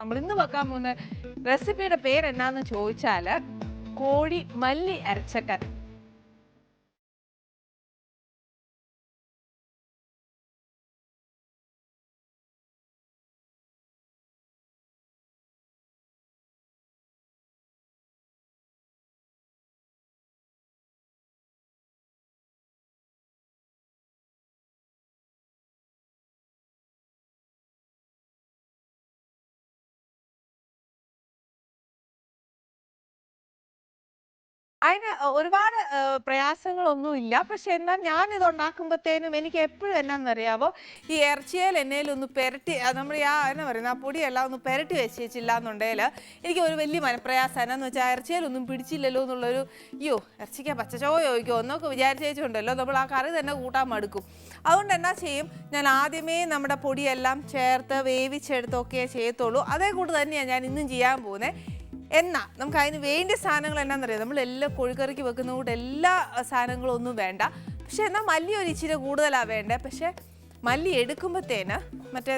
നമ്മൾ ഇന്ന് വെക്കാൻ പോകുന്ന റെസിപ്പിയുടെ പേര് എന്നാന്ന് ചോദിച്ചാൽ കോഴി മല്ലി അരച്ചക്കറി. അതിന് ഒരുപാട് പ്രയാസങ്ങളൊന്നുമില്ല. പക്ഷെ എന്നാൽ ഞാനിത് ഉണ്ടാക്കുമ്പോഴത്തേനും എനിക്ക് എപ്പോഴും എന്നാണെന്നറിയാമോ, ഈ ഇറച്ചിയിൽ എണ്ണയിലൊന്ന് പുരട്ടി നമ്മൾ എന്നാ പറയുന്നത്, ആ പൊടിയെല്ലാം ഒന്ന് പുരട്ടി വെച്ചില്ല എന്നുണ്ടെങ്കിൽ എനിക്ക് ഒരു വലിയ മനപ്രയാസം. എന്നാന്ന് വെച്ചാൽ ഇറച്ചിയിലൊന്നും പിടിച്ചില്ലല്ലോ എന്നുള്ളൊരു ഇറച്ചിക്ക് പച്ചച്ചോയോ ചോദിക്കുമോ എന്നൊക്കെ വിചാരിച്ചുണ്ടല്ലോ നമ്മൾ ആ കറി തന്നെ കൂട്ടാൻ മടുക്കും. അതുകൊണ്ട് എന്നാ ചെയ്യും, ഞാൻ ആദ്യമേ നമ്മുടെ പൊടിയെല്ലാം ചേർത്ത് വേവിച്ചെടുത്തൊക്കെ ചെയ്യത്തുള്ളൂ. അതേ കൂട്ട് തന്നെയാണ് ഞാൻ ഇന്നും ചെയ്യാൻ പോകുന്നത്. എന്നാ നമുക്ക് അതിന് വേണ്ട സാധനങ്ങൾ എന്നാന്നറിയാം, നമ്മളെല്ലാം കോഴിക്കറിക്ക് വെക്കുന്ന കൂട്ട് എല്ലാ സാധനങ്ങളും ഒന്നും വേണ്ട. പക്ഷെ എന്നാൽ മല്ലി ഒരു ഇച്ചിരി കൂടുതലാണ് വേണ്ടത്. പക്ഷെ മല്ലി എടുക്കുമ്പോഴത്തേന് മറ്റേ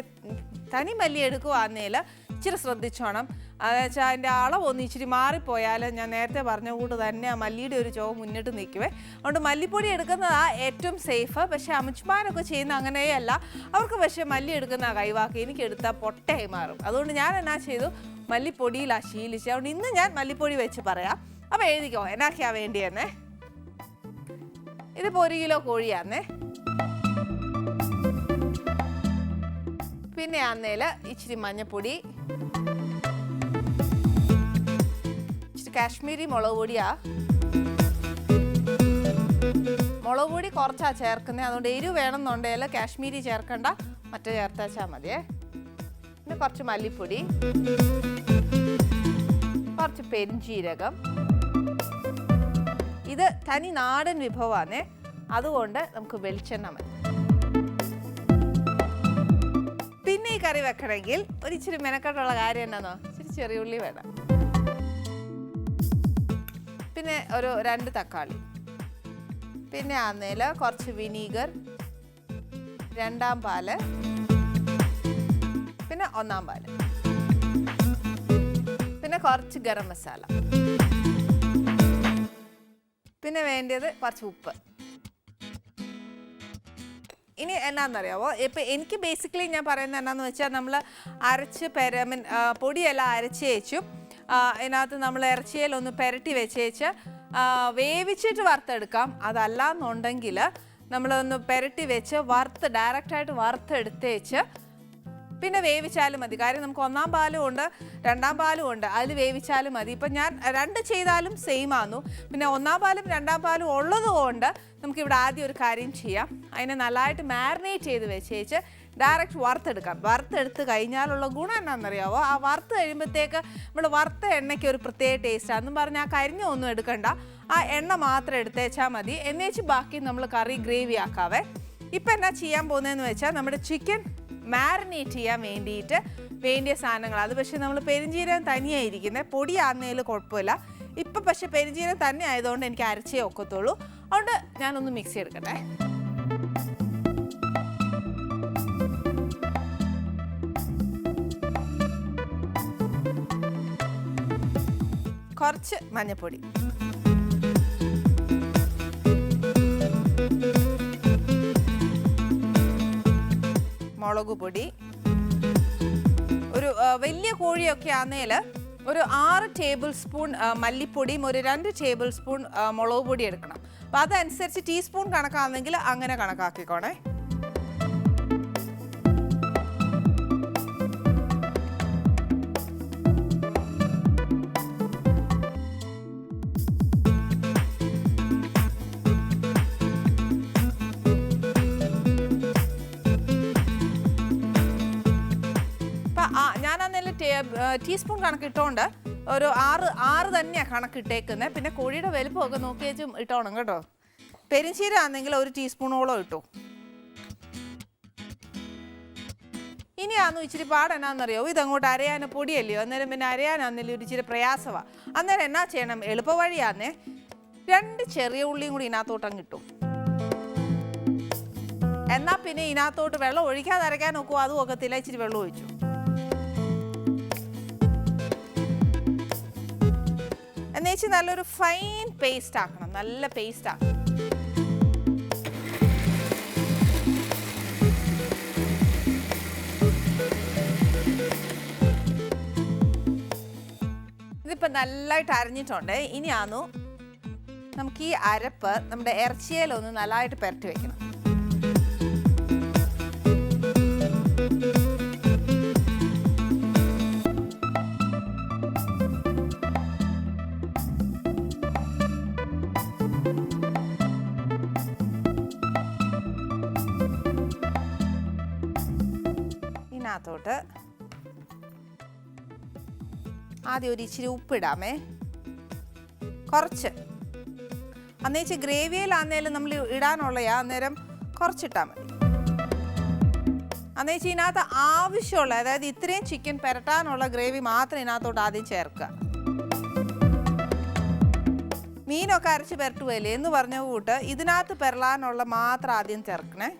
തനി മല്ലി എടുക്കുവാന്നേൽ ഇച്ചിരി ശ്രദ്ധിച്ചോണം. അതെന്ന് വെച്ചാൽ അതിൻ്റെ അളവൊന്നും ഇച്ചിരി മാറിപ്പോയാൽ ഞാൻ നേരത്തെ പറഞ്ഞ കൂട്ട് തന്നെ ആ മല്ലിയുടെ ഒരു ചുവ മുന്നിട്ട് നിൽക്കുവേ. അതുകൊണ്ട് മല്ലിപ്പൊടി എടുക്കുന്നതാണ് ഏറ്റവും സേഫ്. പക്ഷേ അമ്മച്ചിമാരൊക്കെ ചെയ്യുന്ന അങ്ങനെയല്ല, അവർക്ക് പക്ഷേ മല്ലി എടുക്കുന്ന കൈവാക്കി എനിക്ക് എടുത്താൽ പൊട്ടയായി മാറും. അതുകൊണ്ട് ഞാൻ എന്നാ ചെയ്തു, മല്ലിപ്പൊടിയിലാണ് ശീലിച്ചത്. അതുകൊണ്ട് ഇന്ന് ഞാൻ മല്ലിപ്പൊടി വെച്ച് പറയാം. അപ്പോൾ എഴുതിക്കോ എന്നാക്കിയാ വേണ്ടിയെന്നേ. ഇതിപ്പോൾ 1 കിലോ കോഴിയാന്നേ. പിന്നെ ആന്നേൽ ഇച്ചിരി മഞ്ഞപ്പൊടി, ഇച്ചിരി കാശ്മീരി മുളക് പൊടിയാ. മുളക് പൊടി കുറച്ചാ ചേർക്കുന്നത്. അതുകൊണ്ട് എരിവ് വേണമെന്നുണ്ടെങ്കിൽ കാശ്മീരി ചേർക്കണ്ട, മറ്റേ ചേർത്താച്ചാൽ മതിയേ. പിന്നെ കുറച്ച് മല്ലിപ്പൊടി, കുറച്ച് പെരിഞ്ചീരകം. ഇത് തനി നാടൻ വിഭവമാണേ, അതുകൊണ്ട് നമുക്ക് വെളിച്ചെണ്ണ മതി. പിന്നെ ഈ കറി വെക്കണമെങ്കിൽ ഒരു ഇച്ചിരി മെനക്കെട്ടുള്ള കാര്യം എന്നാന്നോ, ഇച്ചിരി ചെറിയ ഉള്ളി വേണം. പിന്നെ ഒരു 2 തക്കാളി. പിന്നെ ആന്നേൽ കുറച്ച് വിനീഗർ, 2ാം പാല്, പിന്നെ 1ാം പാല്, പിന്നെ കുറച്ച് ഗരം മസാല. പിന്നെ വേണ്ടത് കുറച്ച് ഉപ്പ്. ഇനി എന്നാന്നറിയാമോ, ഇപ്പം എനിക്ക് ബേസിക്കലി ഞാൻ പറയുന്നത് എന്നാന്ന് വെച്ചാൽ, നമ്മൾ അരച്ച് പൊടിയെല്ലാം അരച്ച് വെച്ചും അതിനകത്ത് നമ്മൾ ഇറച്ചിയിലൊന്ന് പുരട്ടി വെച്ചേച്ച് വേവിച്ചിട്ട് വറുത്തെടുക്കാം. അതല്ല എന്നുണ്ടെങ്കിൽ നമ്മളൊന്ന് പുരട്ടി വെച്ച് ഡയറക്റ്റായിട്ട് വറുത്തെടുത്തേച്ച് പിന്നെ വേവിച്ചാലും മതി. കാര്യം നമുക്ക് 1ാം പാലും ഉണ്ട് 2ാം പാലും ഉണ്ട്, അതിൽ വേവിച്ചാലും മതി. ഇപ്പം ഞാൻ 2 ചെയ്താലും സെയിം ആന്നു. പിന്നെ 1ാം പാലും 2ാം പാലും ഉള്ളത് കൊണ്ട് നമുക്കിവിടെ ആദ്യം ഒരു കാര്യം ചെയ്യാം, അതിനെ നല്ലതായിട്ട് മാരിനേറ്റ് ചെയ്ത് വെച്ചേച്ച് ഡയറക്റ്റ് വറുത്തെടുക്കാം. വറുത്തെടുത്ത് കഴിഞ്ഞാലുള്ള ഗുണം എന്നാണെന്നറിയാവോ, ആ വറുത്ത് കഴിയുമ്പോഴത്തേക്ക് നമ്മൾ വറുത്ത എണ്ണയ്ക്ക് ഒരു പ്രത്യേക ടേസ്റ്റാണെന്നും പറഞ്ഞാൽ ആ കരിഞ്ഞൊന്നും എടുക്കണ്ട, ആ എണ്ണ മാത്രം എടുത്തേച്ചാൽ മതി. എന്നേച്ച് ബാക്കി നമ്മൾ കറി ഗ്രേവി ആക്കാവേ. ഇപ്പം എന്നാ ചെയ്യാൻ പോകുന്നതെന്ന് വെച്ചാൽ, നമ്മുടെ ചിക്കൻ മാരിനേറ്റ് ചെയ്യാൻ വേണ്ടിയിട്ട് വേണ്ടിയ സാധനങ്ങൾ. അത് പക്ഷേ നമ്മൾ പെരിഞ്ചീരകം തനിയായിരിക്കുന്നത്, പൊടിയാന്നേൽ കുഴപ്പമില്ല. ഇപ്പം പക്ഷെ പെരിഞ്ചീരകം തന്നെ ആയതുകൊണ്ട് എനിക്ക് അരച്ചേ ഒക്കത്തുള്ളൂ. അതുകൊണ്ട് ഞാനൊന്ന് മിക്സി എടുക്കട്ടെ. കുറച്ച് മഞ്ഞൾപ്പൊടി, മുളക് പൊടി. ഒരു വലിയ കോഴിയൊക്കെ ആന്നേൽ ഒരു 6 ടേബിൾ സ്പൂൺ മല്ലിപ്പൊടിയും ഒരു 2 ടേബിൾ സ്പൂൺ മുളക് പൊടി എടുക്കണം. അപ്പോൾ അതനുസരിച്ച് ടീസ്പൂൺ കണക്കാണെങ്കിൽ അങ്ങനെ കണക്കാക്കിക്കോണേ. ഞാനന്നേലും ടീസ്പൂൺ കണക്കിട്ടോണ്ട് ഒരു 6 തന്നെയാണ് കണക്കിട്ടേക്കുന്നത്. പിന്നെ കോഴിയുടെ വലുപ്പമൊക്കെ നോക്കി വെച്ചും ഇട്ടോണം കേട്ടോ. പെരിഞ്ചീരകം ആണെങ്കിൽ 1 ടീസ്പൂണോളം ഇട്ടു. ഇനിയാന്നു ഇച്ചിരി പാടെന്നാന്നറിയോ, ഇതങ്ങോട്ട് അരയാൻ പൊടിയല്ലയോ, അന്നേരം പിന്നെ അരയാനാന്നേലും ഒരു ഇച്ചിരി പ്രയാസമാണ്. അന്നേരം എന്നാ ചെയ്യണം, എളുപ്പവഴിയാന്നേ 2 ചെറിയ ഉള്ളിയും കൂടി ഇതിനകത്തോട്ടങ്ങ് ഇട്ടു. എന്നാൽ പിന്നെ ഇതിനകത്തോട്ട് വെള്ളം ഒഴിക്കാതെ അരയ്ക്കാൻ നോക്കുമോ, അതും ഒക്കത്തില്ല, ഇച്ചിരി വെള്ളം ഒഴിച്ചു. ഒന്നിച്ച് നല്ലൊരു ഫൈൻ പേസ്റ്റ് ആക്കണം, നല്ല പേസ്റ്റ് ആക്കണം. ഇതിപ്പോൾ നല്ലതായിട്ട് അരഞ്ഞിട്ടുണ്ട്. ഇനിയാന്നു നമുക്ക് ഈ അരപ്പ് നമ്മുടെ ഇറച്ചിയിലൊന്ന് നല്ലതായിട്ട് പുരട്ടി വെക്കണം. ഇതിനകത്തോട്ട് ആദ്യം ഒരു ഇച്ചിരി ഉപ്പിടാമേ, കുറച്ച്. അന്നേച്ച് ഗ്രേവിയിലാന്നേലും നമ്മൾ ഇടാനുള്ളയാ, അന്നേരം കുറച്ചിട്ടാൽ മതി. അന്നേച്ച് ഇതിനകത്ത് ആവശ്യമുള്ള, അതായത് ഇത്രയും ചിക്കൻ പുരട്ടാനുള്ള ഗ്രേവി മാത്രം ഇതിനകത്തോട്ട് ആദ്യം ചേർക്കുക. മീനൊക്കെ അരച്ച് പുരട്ടുകയല്ലേ എന്ന് പറഞ്ഞ കൂട്ട് ഇതിനകത്ത് പെരളാനുള്ള മാത്രം ആദ്യം ചേർക്കണേ.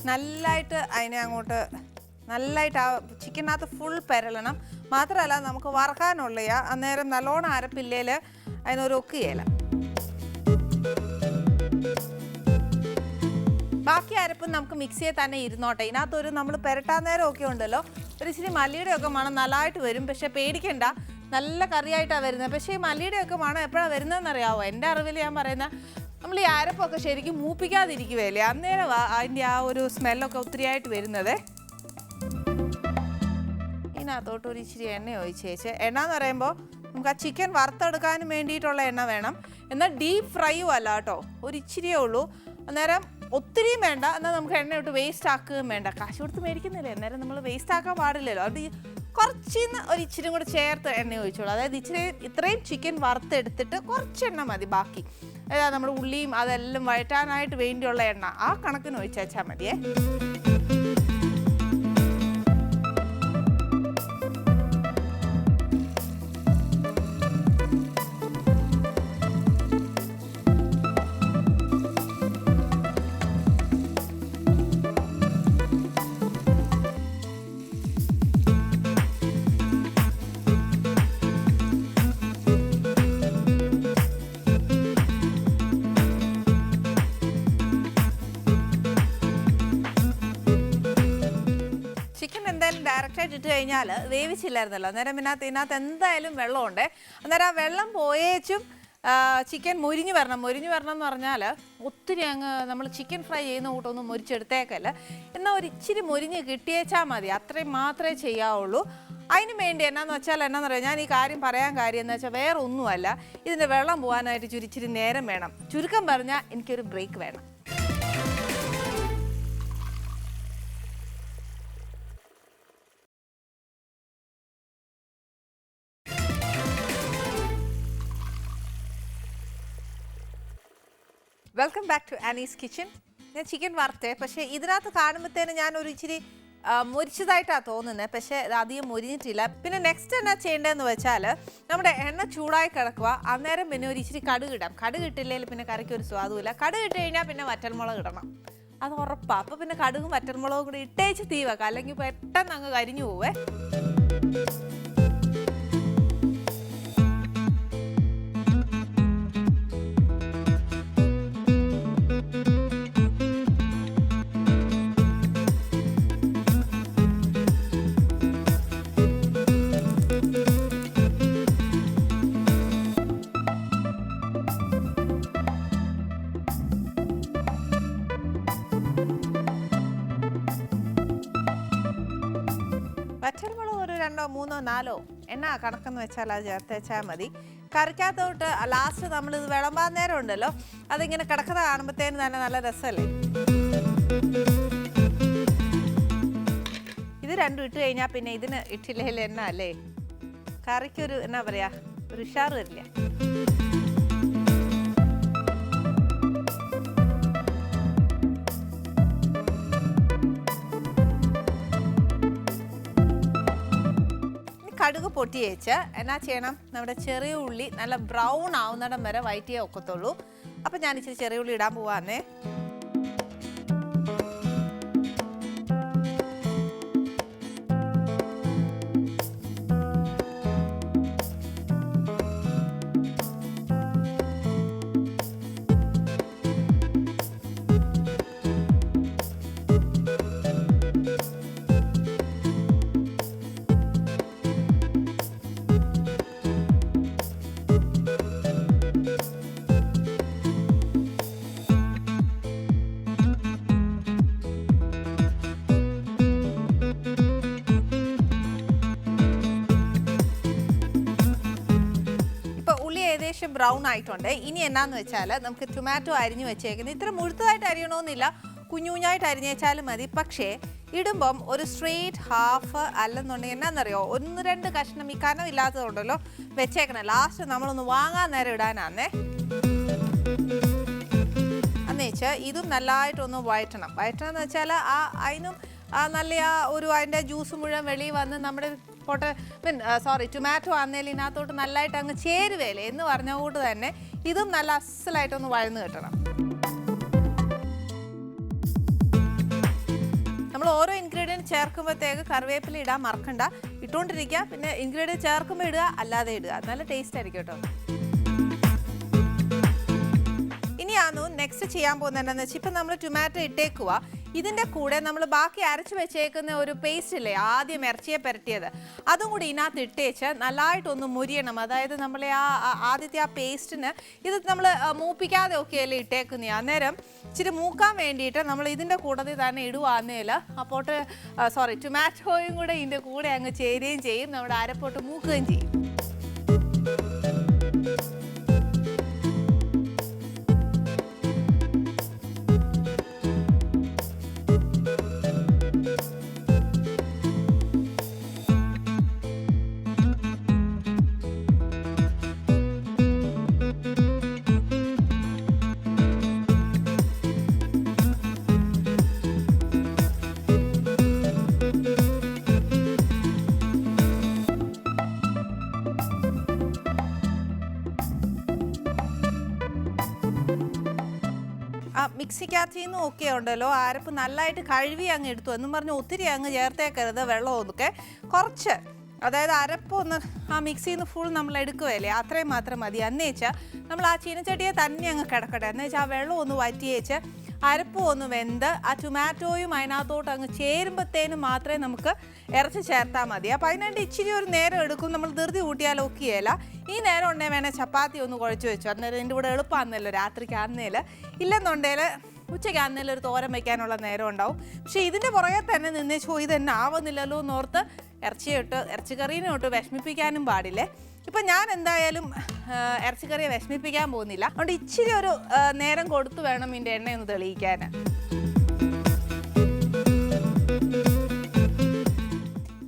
നല്ലതായിട്ട് അതിനെ അങ്ങോട്ട് നല്ലതായിട്ട് ആ ചിക്കനകത്ത് ഫുൾ പെരളണം. മാത്രമല്ല നമുക്ക് വറക്കാനുള്ളയാ, അന്നേരം നല്ലോണം അരപ്പില്ലേൽ അതിനൊരു ഒക്കുകയില്ല. ബാക്കി അരപ്പ് നമുക്ക് മിക്സിയിൽ തന്നെ ഇരുന്നോട്ടെ. ഇതിനകത്തൊരു നമ്മൾ പെരട്ടാൻ നേരം ഒക്കെ ഉണ്ടല്ലോ, ഒരു ഇച്ചിരി മല്ലിയുടെ ഒക്കെ മണം നല്ലതായിട്ട് വരും. പക്ഷെ പേടിക്കണ്ട, നല്ല കറിയായിട്ടാണ് വരുന്നത്. പക്ഷേ ഈ മല്ലിയുടെ ഒക്കെ മണം എപ്പോഴാണ് വരുന്നതെന്ന് അറിയാമോ? എൻ്റെ അറിവിൽ ഞാൻ പറയുന്ന, നമ്മൾ ഈ അരപ്പൊക്കെ ശരിക്കും മൂപ്പിക്കാതിരിക്കുകയല്ലേ, അന്നേരം അതിൻ്റെ ആ ഒരു സ്മെല്ലൊക്കെ ഒത്തിരിയായിട്ട് വരുന്നത്. ഇതിനകത്തോട്ട് ഒരു ഇച്ചിരി എണ്ണ ഒഴിച്ചേച്ച്, എണ്ണ എന്ന് പറയുമ്പോൾ നമുക്ക് ആ ചിക്കൻ വറുത്തെടുക്കാനും വേണ്ടിയിട്ടുള്ള എണ്ണ വേണം. എന്നാൽ ഡീപ്പ് ഫ്രൈയും അല്ല കേട്ടോ, ഒരു ഇച്ചിരിയേ ഉള്ളൂ. അന്നേരം ഒത്തിരിയും വേണ്ട, എന്നാൽ നമുക്ക് എണ്ണ ഇട്ട് വേസ്റ്റ് ആക്കുകയും വേണ്ട. കാശ് കൊടുത്ത് മേടിക്കുന്നില്ലേ, അന്നേരം നമ്മൾ വേസ്റ്റ് ആക്കാൻ പാടില്ലല്ലോ. അത് കുറച്ചിന്ന് ഒരു ഇച്ചിരി കൂടെ ചേർത്ത് എണ്ണ ഒഴിച്ചോളൂ. അതായത് ഇത്രയും ചിക്കൻ വറുത്തെടുത്തിട്ട് കുറച്ച് എണ്ണ മതി. ബാക്കി അതായത് നമ്മുടെ ഉള്ളിയും അതെല്ലാം വഴറ്റാനായിട്ട് വേണ്ടിയുള്ള എണ്ണ ആ കണക്കിന് ഒഴിച്ചാൽ മതിയേ. ഡയറക്റ്റായിട്ട് ഇട്ട് കഴിഞ്ഞാൽ വേവിച്ചില്ലായിരുന്നല്ലോ, അന്നേരം ഇതിനകത്ത് എന്തായാലും വെള്ളമുണ്ട്. അന്നേരം ആ വെള്ളം പോയേച്ചും ചിക്കൻ മുരിഞ്ഞു വരണം. മുരിഞ്ഞു വരണം എന്ന് പറഞ്ഞാൽ ഒത്തിരി അങ്ങ് നമ്മൾ ചിക്കൻ ഫ്രൈ ചെയ്യുന്ന കൂട്ടൊന്നും മുരിച്ചെടുത്തേക്കല്ല, എന്നാൽ ഒരു ഇച്ചിരി മുരിഞ്ഞ് കിട്ടിയേച്ചാൽ മതി. അത്രയും മാത്രമേ ചെയ്യാവുള്ളൂ. അതിന് വേണ്ടി എന്നാന്ന് പറയുക, ഞാൻ ഈ കാര്യം പറയാൻ കാര്യം എന്ന് വെച്ചാൽ വേറെ ഒന്നുമല്ല, ഇതിൻ്റെ വെള്ളം പോകാനായിട്ട് ഇച്ചിരി നേരം വേണം. ചുരുക്കം പറഞ്ഞാൽ എനിക്കൊരു ബ്രേക്ക് വേണം. Welcome back to Annie's kitchen. ഞാൻ ചിക്കൻ വറുത്തേ, പക്ഷേ ഇതിനകത്ത് കാണുമ്പോഴത്തേന് ഞാൻ ഒരു ഇച്ചിരി മുരിച്ചതായിട്ടാണ് തോന്നുന്നത്. പക്ഷേ അത് അധികം മുരിഞ്ഞിട്ടില്ല. പിന്നെ നെക്സ്റ്റ് എന്നാ ചെയ്യേണ്ടതെന്ന് വെച്ചാൽ, നമ്മുടെ എണ്ണ ചൂടായി കിടക്കുക, അന്നേരം പിന്നെ ഒരു ഇച്ചിരി കടുക് ഇടാം. കടുക് ഇട്ടില്ലെങ്കിൽ പിന്നെ കറിക്ക് ഒരു സ്വാദുമില്ല. കടുക് ഇട്ട് കഴിഞ്ഞാൽ പിന്നെ വറ്റൽമുളക് ഇടണം, അത് ഉറപ്പാണ്. അപ്പോൾ പിന്നെ കടുകും വറ്റൽമുളകും കൂടി ഇട്ടേച്ച് തീ വെക്കാം, അല്ലെങ്കിൽ പെട്ടെന്ന് അങ്ങ് കരിഞ്ഞു പോവേ. വറ്റൽമുളക് ഒരു 2, 3, 4 എണ്ണ കണക്കെന്ന് വെച്ചാൽ അത് ചേർത്ത് വെച്ചാൽ മതി. കറിക്കകത്തോട്ട് ലാസ്റ്റ് നമ്മളിത് വിളമ്പാൻ നേരം ഉണ്ടല്ലോ, അതിങ്ങനെ കിടക്കുന്ന കാണുമ്പോഴത്തേന് തന്നെ നല്ല രസമല്ലേ. ഇത് രണ്ടും ഇട്ട് കഴിഞ്ഞാൽ പിന്നെ ഇതിന് ഇട്ടില്ലെങ്കിൽ എണ്ണ അല്ലേ, കറിക്കൊരു എന്നാ പറയുക, ഒരു ഉഷാറ് വരില്ല. കടുക് പൊട്ടിയേച്ച് എന്നാ ചെയ്യണം, നമ്മുടെ ചെറിയ ഉള്ളി നല്ല ബ്രൗൺ ആവുന്നിടം വരെ വഴറ്റിയേ ഒക്കത്തുള്ളൂ. അപ്പം ഞാൻ ഇച്ചിരി ചെറിയ ഉള്ളി ഇടാൻ പോവാന്നേ. ഏകദേശം ബ്രൗൺ ആയിട്ടുണ്ട്. ഇനി എന്നാന്ന് വെച്ചാൽ നമുക്ക് ടൊമാറ്റോ അരിഞ്ഞു വെച്ചേക്കുന്നത് ഇത്ര മുഴുത്തതായിട്ട് അരിയണമെന്നില്ല, കുഞ്ഞു കുഞ്ഞായിട്ട് അരിഞ്ഞു വെച്ചാലും മതി. പക്ഷേ ഇടുമ്പം ഒരു സ്ട്രെയിറ്റ് ഹാഫ് അല്ലെന്നുണ്ടെങ്കിൽ എന്നാന്നറിയോ, 1-2 കഷ്ണം ഈ കനമില്ലാത്തതുണ്ടല്ലോ വെച്ചേക്കണം. ലാസ്റ്റ് നമ്മളൊന്ന് വാങ്ങാൻ നേരം ഇടാനാന്നേ. അന്നേച്ച് ഇതും നല്ലതായിട്ടൊന്ന് വഴറ്റണം. വഴറ്റണമെന്ന് വെച്ചാൽ അതിനും നല്ല അതിൻ്റെ ജ്യൂസ് മുഴുവൻ വെളിയിൽ വന്ന് നമ്മുടെ ടൊമാറ്റോ ആന്നേൽ ഇതിനകത്തോട്ട് നല്ലതായിട്ട് അങ്ങ് ചേരുവേലേ എന്ന് പറഞ്ഞ കൂട്ട് തന്നെ ഇതും നല്ല അസലായിട്ടൊന്ന് വഴന്ന് കിട്ടണം. നമ്മൾ ഓരോ ഇൻഗ്രീഡിയൻറ്റ് ചേർക്കുമ്പോഴത്തേക്ക് കറിവേപ്പില ഇടാൻ മറക്കണ്ട. ഇട്ടുകൊണ്ടിരിക്കുക, പിന്നെ ഇൻഗ്രീഡിയൻറ്റ് ചേർക്കുമ്പോൾ ഇടുക, അല്ലാതെ ഇടുക. നല്ല ടേസ്റ്റ് ആയിരിക്കും കേട്ടോ. ഇനിയാന്നു നെക്സ്റ്റ് ചെയ്യാൻ പോകുന്നത് എന്താണെന്ന് വെച്ചാൽ, ഇപ്പം നമ്മൾ ടൊമാറ്റോ ഇട്ടേക്കുക, ഇതിൻ്റെ കൂടെ നമ്മൾ ബാക്കി അരച്ച് വെച്ചേക്കുന്ന ഒരു പേസ്റ്റ് ഇല്ലേ, ആദ്യം ഇറച്ചിയെ പുരട്ടിയത്, അതും കൂടി ഇതിനകത്ത് ഇട്ടേച്ച് നല്ലതായിട്ടൊന്ന് മുരിയണം. അതായത് നമ്മളെ ആദ്യത്തെ പേസ്റ്റിന് ഇത് നമ്മൾ മൂപ്പിക്കാതെ ഒക്കെയല്ലേ ഇട്ടേക്കുന്ന. അന്നേരം ഇച്ചിരി മൂക്കാൻ വേണ്ടിയിട്ട് നമ്മൾ ഇതിൻ്റെ കൂട്ടത്തിൽ തന്നെ ഇടുവാന്നേൽ അപ്പോൾ ടൊമാറ്റോയും കൂടെ ഇതിൻ്റെ കൂടെ അങ്ങ് ചേരുകയും ചെയ്യും, നമ്മുടെ അരപ്പോട്ട് മൂക്കുകയും ചെയ്യും. മിക്സിക്കകത്ത് നിന്ന് ഒക്കെ ഉണ്ടല്ലോ അരപ്പ് നല്ലതായിട്ട് കഴുകി അങ്ങ് എടുത്തു എന്നും പറഞ്ഞ് ഒത്തിരി അങ്ങ് ചേർത്തേക്കരുത്. വെള്ളമൊക്കെ കുറച്ച്, അതായത് അരപ്പൊന്ന് മിക്സിയിൽ നിന്ന് ഫുൾ നമ്മൾ എടുക്കുകയല്ലേ, അത്രയും മാത്രം മതി. അന്നേച്ചാൽ നമ്മൾ ചീനച്ചട്ടിയെ തന്നെ അങ്ങ് കിടക്കട്ടെ. എന്നുവെച്ചാൽ വെള്ളം ഒന്ന് വറ്റിയേച്ച് അരപ്പും ഒന്ന് വെന്ത് ടൊമാറ്റോയും അതിനകത്തോട്ട് അങ്ങ് ചേരുമ്പോഴത്തേനും മാത്രമേ നമുക്ക് ഇറച്ചി ചേർത്താൽ മതി. അപ്പോൾ അതിനായിട്ട് ഇച്ചിരി ഒരു നേരം എടുക്കും. നമ്മൾ ധൃതി കൂട്ടിയാൽ ഒക്കെയല്ല. ഈ നേരം ഉണ്ടെങ്കിൽ വേണേൽ ചപ്പാത്തി ഒന്ന് കുഴച്ച് വെച്ചു, അന്നേരം എൻ്റെ കൂടെ എളുപ്പമാണെന്നല്ലോ രാത്രിക്ക് ആന്നേൽ. ഇല്ലെന്നുണ്ടെങ്കിൽ ഉച്ചയ്ക്ക് ആന്നേലും ഒരു തോരൻ വയ്ക്കാനുള്ള നേരം ഉണ്ടാവും. പക്ഷേ ഇതിൻ്റെ പുറകെ തന്നെ നിന്നേച്ചോ ഇതെന്നെ ആവുന്നില്ലല്ലോ എന്നോർത്ത് ഇറച്ചിക്കറീനെ തൊട്ട് വിഷമിപ്പിക്കാനും പാടില്ലേ. ഇപ്പം ഞാൻ എന്തായാലും ഇറച്ചിക്കറിയെ വിഷമിപ്പിക്കാൻ പോകുന്നില്ല. അതുകൊണ്ട് ഇച്ചിരി ഒരു നേരം കൊടുത്തു വേണം ഇതിൻ്റെ എണ്ണയൊന്ന് തെളിയിക്കാൻ.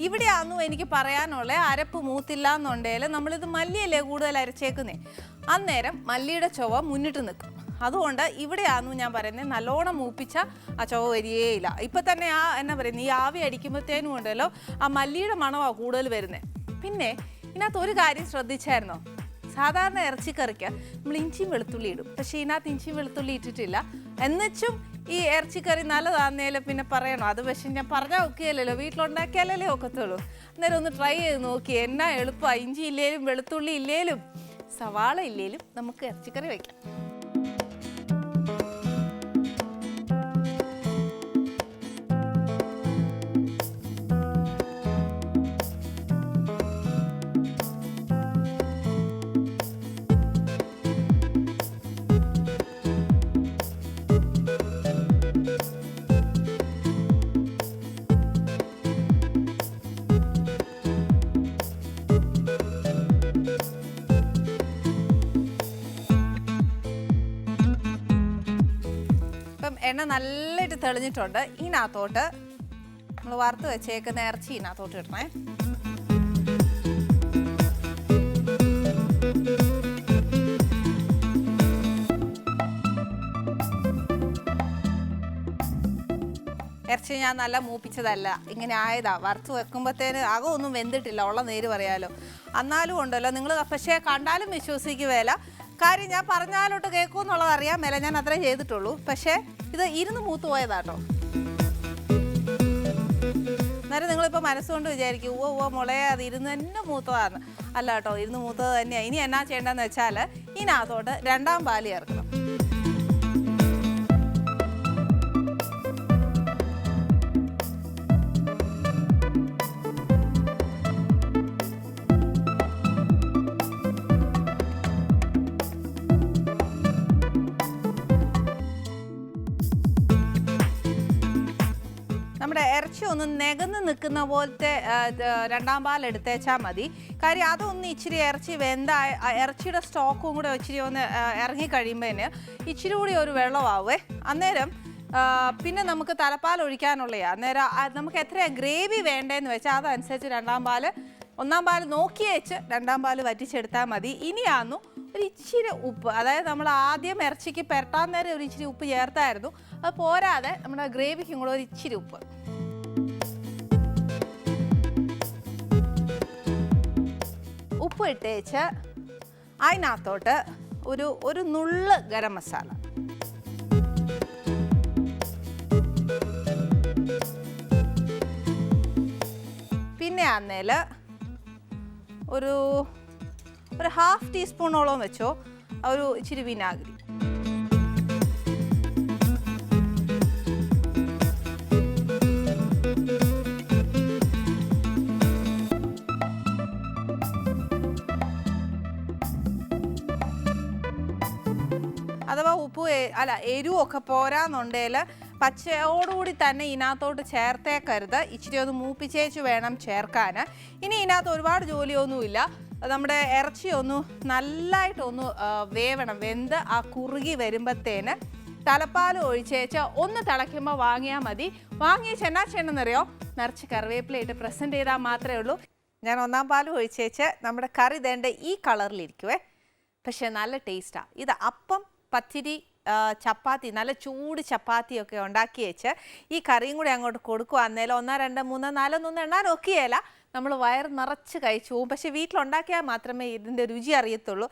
ഇവിടെയാണെന്നു എനിക്ക് പറയാനുള്ളത്, അരപ്പ് മൂത്തില്ല എന്നുണ്ടെങ്കിൽ നമ്മളിത് മല്ലിയല്ലേ കൂടുതൽ അരച്ചേക്കുന്നേ, അന്നേരം മല്ലിയുടെ ചുവ മുന്നിട്ട് നിൽക്കും. അതുകൊണ്ട് ഇവിടെയാണെന്നു ഞാൻ പറയുന്നത്, നല്ലോണം മൂപ്പിച്ച ചുവ വരികയില്ല. ഇപ്പം തന്നെ എന്നാ പറയുന്നത്, ഈ ആവി അടിക്കുമ്പോഴത്തേനും ഉണ്ടല്ലോ മല്ലിയുടെ മണമാണ് കൂടുതൽ വരുന്നത്. പിന്നെ ഇതിനകത്ത് ഒരു കാര്യം ശ്രദ്ധിച്ചായിരുന്നോ, സാധാരണ ഇറച്ചിക്കറിക്ക് നമ്മൾ ഇഞ്ചിയും വെളുത്തുള്ളി ഇടും, പക്ഷേ ഇതിനകത്ത് ഇഞ്ചിയും വെളുത്തുള്ളി ഇട്ടിട്ടില്ല. എന്നുവെച്ചും ഈ ഇറച്ചിക്കറി നല്ലതാന്നേലും പിന്നെ പറയണോ, അത് പക്ഷേ ഞാൻ പറഞ്ഞാൽ ഒക്കെയല്ലല്ലോ, വീട്ടിലുണ്ടാക്കിയാലല്ലേ ഒക്കത്തുള്ളൂ. അന്നേരം ഒന്ന് ട്രൈ ചെയ്ത് നോക്കി, എന്നാ എളുപ്പമാണ്. ഇഞ്ചി ഇല്ലേലും വെളുത്തുള്ളി ഇല്ലേലും സവാള ഇല്ലേലും നമുക്ക് ഇറച്ചിക്കറി വയ്ക്കാം. എണ്ണ നല്ലതായിട്ട് തെളിഞ്ഞിട്ടുണ്ട്. ഇതിനകത്തോട്ട് നമ്മൾ വറുത്ത് വെച്ചേക്കുന്ന ഇറച്ചി ഇതിനകത്തോട്ട് ഇടണേ. ഇറച്ചി പക്ഷേ ഞാൻ നല്ല മൂപ്പിച്ചതല്ല, ഇങ്ങനെ ആയതാ. വറുത്ത് വെക്കുമ്പോഴത്തേന് അകമൊന്നും വെന്തിട്ടില്ല, ഉള്ള നേര് പറയാലോ. എന്നാലും ഉണ്ടല്ലോ നിങ്ങൾ, പക്ഷേ കണ്ടാലും വിശ്വസിക്കുകയില്ല. കാര്യം ഞാൻ പറഞ്ഞാലോട്ട് കേൾക്കുമെന്നുള്ളത് അറിയാൻ മേല, ഞാൻ അത്രേ ചെയ്തിട്ടുള്ളൂ. പക്ഷേ ഇത് ഇരുന്ന് മൂത്ത് പോയതാട്ടോ. അന്നേരം നിങ്ങളിപ്പോൾ മനസ്സുകൊണ്ട് വിചാരിക്കും, ഓ മുളയെ അത് ഇരുന്ന് തന്നെ മൂത്തതാണ്. അല്ല കേട്ടോ, ഇരുന്ന് മൂത്തത് തന്നെയാണ്. ഇനി എന്നാ ചെയ്യേണ്ടതെന്ന് വെച്ചാൽ ഇതിനകത്തോട്ട് 2ാം പാല് ചേർക്കണം. നമ്മുടെ ഇറച്ചി ഒന്ന് നികന്ന് നിൽക്കുന്ന പോലത്തെ 2ാം പാൽ എടുത്തേച്ചാൽ മതി. കാര്യം അതൊന്ന് ഇച്ചിരി ഇറച്ചി ഇറച്ചിയുടെ സ്റ്റോക്കും കൂടെ ഇച്ചിരി ഒന്ന് ഇറങ്ങിക്കഴിയുമ്പോൾ ഇച്ചിരി കൂടി ഒരു വെള്ളമാവേ. അന്നേരം പിന്നെ നമുക്ക് തലപ്പാൽ ഒഴിക്കാനുള്ളതാണ്. അന്നേരം നമുക്ക് എത്രയാണ് ഗ്രേവി വേണ്ടതെന്ന് വെച്ചാൽ അതനുസരിച്ച് 2ാം പാൽ, 1ാം പാൽ നോക്കി വെച്ച് 2ാം പാൽ വറ്റിച്ചെടുത്താൽ മതി. ഇനിയാന്നു ഒരു ഇച്ചിരി ഉപ്പ്, അതായത് നമ്മൾ ആദ്യം ഇറച്ചിക്ക് പുരട്ടാൻ നേരം ഒരു ഇച്ചിരി ഉപ്പ് ചേർത്തായിരുന്നു. അത് പോരാതെ നമ്മുടെ ഗ്രേവിക്കും കൂടെ ഒരു ഇച്ചിരി ഉപ്പ്. ഉപ്പ് ഇട്ടേച്ച് അതിനകത്തോട്ട് ഒരു നുള്ള് ഗരം മസാല, പിന്നെ അന്നേൽ ഒരു 1/2 ടീസ്പൂണോളം വെച്ചോ ഒരു ഇച്ചിരി വിനാഗിരി. അഥവാ ഉപ്പ് എരിവൊക്കെ പോരാന്നുണ്ടെങ്കിൽ പച്ചയോടുകൂടി തന്നെ ഇതിനകത്തോട്ട് ചേർത്തേക്കരുത്. ഇച്ചിരി ഒന്ന് മൂപ്പിച്ചേച്ച് വേണം ചേർക്കാൻ. ഇനി ഇതിനകത്ത് ഒരുപാട് ജോലിയൊന്നുമില്ല. നമ്മുടെ ഇറച്ചി ഒന്ന് നല്ലതായിട്ടൊന്ന് വേവണം. വെന്ത് ആ കുറുകി വരുമ്പോഴത്തേന് തലപ്പാൽ ഒഴിച്ചേച്ച് ഒന്ന് തിളയ്ക്കുമ്പോൾ വാങ്ങിയാൽ മതി. വാങ്ങിയേച്ച് എന്നാ ചെയ്യണമെന്നറിയോ, നിറച്ച് കറിവേപ്പിലയിട്ട് പ്രസൻറ്റ് ചെയ്താൽ മാത്രമേ ഉള്ളൂ. ഞാൻ 1ാം പാൽ ഒഴിച്ചേച്ച് നമ്മുടെ കറി ദേണ്ട ഈ കളറിലിരിക്കുവേ. പക്ഷേ നല്ല ടേസ്റ്റാണ് ഇത്. അപ്പം, പത്തിരി, ചപ്പാത്തി, നല്ല ചൂട് ചപ്പാത്തിയൊക്കെ ഉണ്ടാക്കി വെച്ച് ഈ കറിയും കൂടി അങ്ങോട്ട് കൊടുക്കുക. അന്നേരം 1, 2, 3, 4 ഒന്നും എണ്ണാൻ ഒക്കെയല്ല, നമ്മൾ വയറ് നിറച്ച് കഴിച്ചു പോകും. പക്ഷേ വീട്ടിലുണ്ടാക്കിയാൽ മാത്രമേ ഇതിൻ്റെ രുചി അറിയത്തുള്ളൂ.